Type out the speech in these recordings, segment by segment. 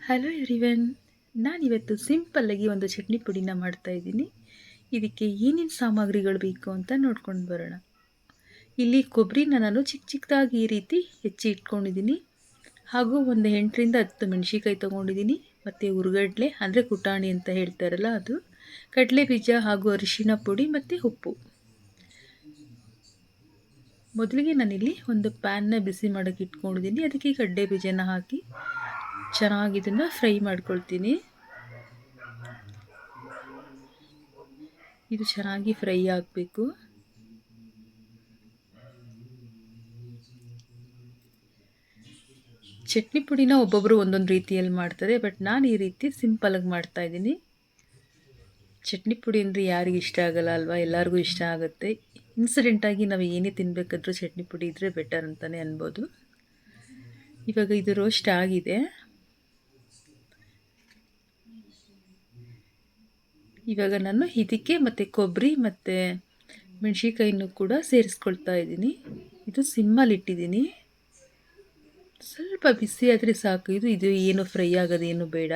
Hello everyone, ನಾನಿವತ್ತು ಸಿಂಪಲ್ಲಾಗಿ ಒಂದು ಚಟ್ನಿ ಪುಡಿನ ಮಾಡ್ತಾಯಿದ್ದೀನಿ. ಇದಕ್ಕೆ ಏನೇನು ಸಾಮಗ್ರಿಗಳು ಬೇಕು ಅಂತ ನೋಡ್ಕೊಂಡು ಬರೋಣ. ಇಲ್ಲಿ ಕೊಬ್ಬರಿನ ನಾನು ಚಿಕ್ಕ ಚಿಕ್ಕದಾಗಿ ಈ ರೀತಿ ಹೆಚ್ಚಿ ಇಟ್ಕೊಂಡಿದ್ದೀನಿ. ಹಾಗೂ ಒಂದು 8ರಿಂದ 10 ಮೆಣಸಿನ್ಕಾಯಿ ತೊಗೊಂಡಿದ್ದೀನಿ. ಮತ್ತು ಹುರ್ಗಡ್ಲೆ ಅಂದರೆ ಪುಟಾಣಿ ಅಂತ ಹೇಳ್ತಾರಲ್ಲ ಅದು, ಕಡಲೆ ಬೀಜ ಹಾಗೂ ಅರಿಶಿನ ಪುಡಿ ಮತ್ತು ಉಪ್ಪು. ಮೊದಲಿಗೆ ನಾನಿಲ್ಲಿ ಒಂದು ಪ್ಯಾನ್ನ ಬಿಸಿ ಮಾಡೋಕ್ಕೆ ಇಟ್ಕೊಂಡಿದ್ದೀನಿ. ಅದಕ್ಕೆ ಕಡಲೆ ಬೀಜನ ಹಾಕಿ ಚೆನ್ನಾಗಿ ಇದನ್ನು ಫ್ರೈ ಮಾಡ್ಕೊಳ್ತೀನಿ. ಇದು ಚೆನ್ನಾಗಿ ಫ್ರೈ ಆಗಬೇಕು. ಚಟ್ನಿ ಪುಡಿನ ಒಬ್ಬೊಬ್ಬರು ಒಂದೊಂದು ರೀತಿಯಲ್ಲಿ ಮಾಡ್ತಾರೆ, ಬಟ್ ನಾನು ಈ ರೀತಿ ಸಿಂಪಲಾಗಿ ಮಾಡ್ತಾಯಿದ್ದೀನಿ. ಚಟ್ನಿ ಪುಡಿ ಅಂದರೆ ಯಾರಿಗೆ ಇಷ್ಟ ಆಗಲ್ಲ ಅಲ್ವಾ, ಎಲ್ಲರಿಗೂ ಇಷ್ಟ ಆಗುತ್ತೆ. ಇನ್ಸಿಡೆಂಟಾಗಿ ನಾವು ಏನೇ ತಿನ್ನಬೇಕಾದ್ರೂ ಚಟ್ನಿ ಪುಡಿ ಇದ್ದರೆ ಬೆಟರ್ ಅಂತಲೇ ಅನ್ಬೋದು. ಇವಾಗ ಇದು ರೋಸ್ಟ್ ಆಗಿದೆ. ಇವಾಗ ನಾನು ಇದಕ್ಕೆ ಮತ್ತು ಕೊಬ್ಬರಿ ಮತ್ತು ಮೆಣಸಿನ್ಕಾಯಿನೂ ಕೂಡ ಸೇರಿಸ್ಕೊಳ್ತಾ ಇದ್ದೀನಿ. ಇದು ಸಿಮ್ಮಲ್ಲಿ ಇಟ್ಟಿದ್ದೀನಿ. ಸ್ವಲ್ಪ ಬಿಸಿ ಆದರೆ ಸಾಕು. ಇದು ಏನು ಫ್ರೈ ಆಗೋದೇನು ಬೇಡ.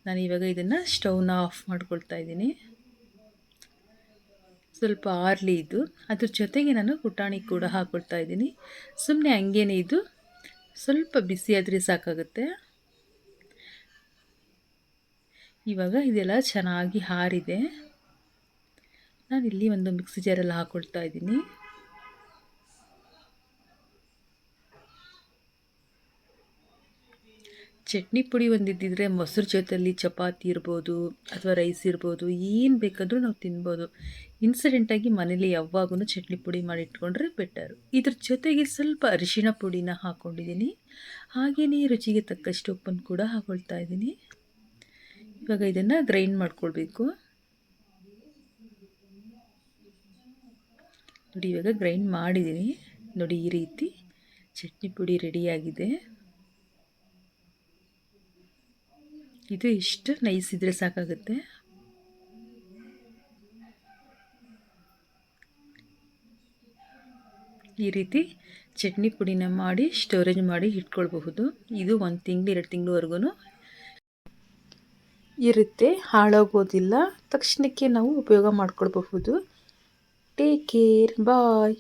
ನಾನು ಇವಾಗ ಇದನ್ನು ಸ್ಟವ್ನ ಆಫ್ ಮಾಡ್ಕೊಳ್ತಾ ಇದ್ದೀನಿ. ಸ್ವಲ್ಪ ಆರಲಿ ಇದು. ಅದ್ರ ಜೊತೆಗೆ ನಾನು ಪುಟಾಣಿ ಕೂಡ ಹಾಕ್ಕೊಳ್ತಾ ಇದ್ದೀನಿ. ಸುಮ್ಮನೆ ಹಂಗೇನೆ ಇದು ಸ್ವಲ್ಪ ಬಿಸಿ ಆದರೆ ಸಾಕಾಗುತ್ತೆ. ಇವಾಗ ಇದೆಲ್ಲ ಚೆನ್ನಾಗಿ ಆರಿದೆ. ನಾನಿಲ್ಲಿ ಒಂದು ಮಿಕ್ಸಿ ಜಾರಲ್ಲಿ ಹಾಕ್ಕೊಳ್ತಾ ಇದ್ದೀನಿ. ಚಟ್ನಿ ಪುಡಿ ಒಂದಿದ್ದಿದ್ರೆ ಮೊಸರು ಜೊತೆಯಲ್ಲಿ ಚಪಾತಿ ಇರ್ಬೋದು ಅಥವಾ ರೈಸ್ ಇರ್ಬೋದು, ಏನು ಬೇಕಾದರೂ ನಾವು ತಿನ್ಬೋದು. ಇನ್ಸಿಡೆಂಟಾಗಿ ಮನೇಲಿ ಯಾವಾಗೂ ಚಟ್ನಿ ಪುಡಿ ಮಾಡಿಟ್ಕೊಂಡ್ರೆ ಬೆಟರು. ಇದ್ರ ಜೊತೆಗೆ ಸ್ವಲ್ಪ ಅರಿಶಿನ ಪುಡಿನ ಹಾಕ್ಕೊಂಡಿದ್ದೀನಿ. ಹಾಗೆಯೇ ರುಚಿಗೆ ತಕ್ಕಷ್ಟು ಉಪ್ಪನ್ನು ಕೂಡ ಹಾಕ್ಕೊಳ್ತಾ ಇದ್ದೀನಿ. ಇವಾಗ ಇದನ್ನು ಗ್ರೈಂಡ್ ಮಾಡ್ಕೊಳ್ಬೇಕು. ನೋಡಿ, ಇವಾಗ ಗ್ರೈಂಡ್ ಮಾಡಿದ್ದೀನಿ. ನೋಡಿ, ಈ ರೀತಿ ಚಟ್ನಿ ಪುಡಿ ರೆಡಿಯಾಗಿದೆ. ಇದು ಇಷ್ಟು ನೈಸ್ ಇದ್ದರೆ ಸಾಕಾಗುತ್ತೆ. ಈ ರೀತಿ ಚಟ್ನಿ ಪುಡಿನ ಮಾಡಿ ಸ್ಟೋರೇಜ್ ಮಾಡಿ ಇಟ್ಕೊಳ್ಬಹುದು. ಇದು 1 ತಿಂಗಳು 2 ತಿಂಗಳವರೆಗೂ ಇರುತ್ತೆ, ಹಾಳಾಗೋದಿಲ್ಲ. ತಕ್ಷಣಕ್ಕೆ ನಾವು ಉಪಯೋಗ ಮಾಡ್ಕೊಳ್ಬಹುದು. ಟೇಕ್ ಕೇರ್, ಬಾಯ್.